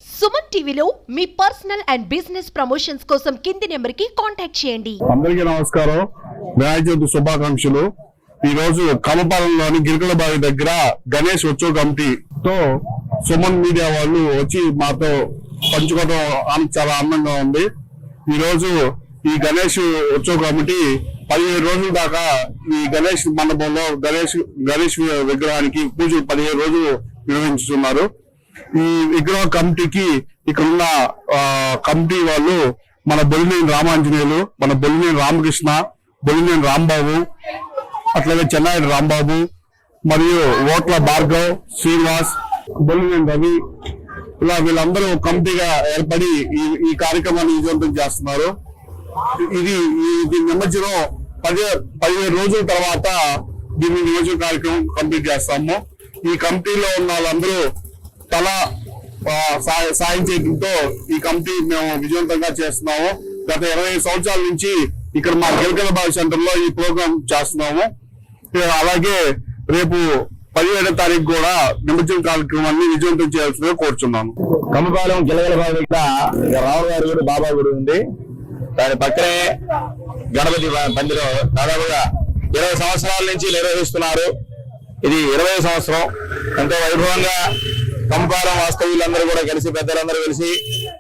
సుమన్ టీవీలో మీ personal and business promotions కోసం కింది నెంబర్ కి కాంటాక్ట్ చేయండి. అందరికీ నమస్కారం. వినాయక చవితి శుభాకాంక్షలు. ఈ రోజు కమపాలెంలోని గిరికలబావి దగ్గర గణేష్ ఉత్సవ కమిటీతో సుమన్ మీడియా వాళ్ళు వచ్చి మాతో పంచుకోవడం చాలా ఆనందంగా ఉంది. ఈ రోజు ఈ గణేష్ ఉత్సవ కమిటీ 17 రోజుల దాకా ఈ గణేష్ మండపంలో గణేష్ విగ్రహానికి పూజలు 17 రోజులు నిర్వహించుతున్నారు. ఈ విగ్రహ కమిటీకి ఇక్కడున్న కమిటీ వాళ్ళు మన బొలినేని రామాంజనేయులు, మన బొలినేని రామకృష్ణ, బొలినేని రాంబాబు, అట్లాగే చెన్నాయుడు రాంబాబు మరియు ఓట్ల భార్గవ్, శ్రీనివాస్, బొలినేని రవి, ఇలా వీళ్ళందరూ కమిటీగా ఏర్పడి ఈ కార్యక్రమాన్ని విజయవంతం చేస్తున్నారు. దీని నిమజ్జనం 17 రోజుల తర్వాత దీన్ని నిమజ్జన కార్యక్రమం కంప్లీట్ చేస్తాము. ఈ కమిటీలో ఉన్న వాళ్ళందరూ తల సాయం చేయడంతో ఈ కమిటీ మేము విజయవంతంగా చేస్తున్నాము. గత 20 సంవత్సరాల నుంచి ఇక్కడ మా గిరికలబావి సెంటర్ లో ఈ ప్రోగ్రాం చేస్తున్నాము. అలాగే రేపు 17వ తారీఖు కూడా నిమజ్జన కార్యక్రమాన్ని విజయవంతం చేయాల్సిందిగా కోరుచున్నాను. కమపాలెం గిరికలబావి దగ్గర రాముల గారి గుడి, బాబా గుడి ఉంది. దాని పక్కనే గణపతి మందిరం దాదాపుగా 20 సంవత్సరాల నుంచి నిర్వహిస్తున్నారు. ఇది 20వ సంవత్సరం. ఎంతో వైభవంగా కమపాలెం వాస్తవ్యులందరూ కూడా కలిసి, పెద్దలందరూ కలిసి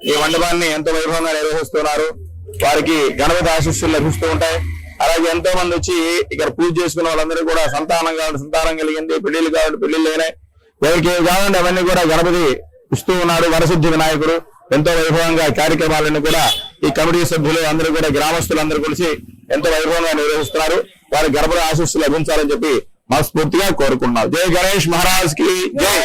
ఈ మండపాన్ని ఎంతో వైభవంగా నిర్వహిస్తున్నారు. వారికి గణపతి ఆశీస్సులు లభిస్తూ ఉంటాయి. అలాగే ఎంతో మంది వచ్చి ఇక్కడ పూజ చేసుకున్న వాళ్ళందరూ కూడా సంతానం కావాలంటే సంతానం కలిగింది, పెళ్లిళ్ళు కావాలంటే పెళ్లిళ్ళు అయినాయి, ఎవరికి కావాలంటే అవన్నీ కూడా గణపతి ఇస్తూ ఉన్నాడు. వరసిద్ధి వినాయకుడు. ఎంతో వైభవంగా కార్యక్రమాలను కూడా ఈ కమిటీ సభ్యులు అందరూ కూడా గ్రామస్తులందరూ కలిసి ఎంతో వైభవంగా నిర్వహిస్తున్నారు. వారి గణపతి ఆశీస్సులు లభించాలని చెప్పి మనస్ఫూర్తిగా కోరుకున్నారు. జై గణేష్ మహారాజ్ కి జై.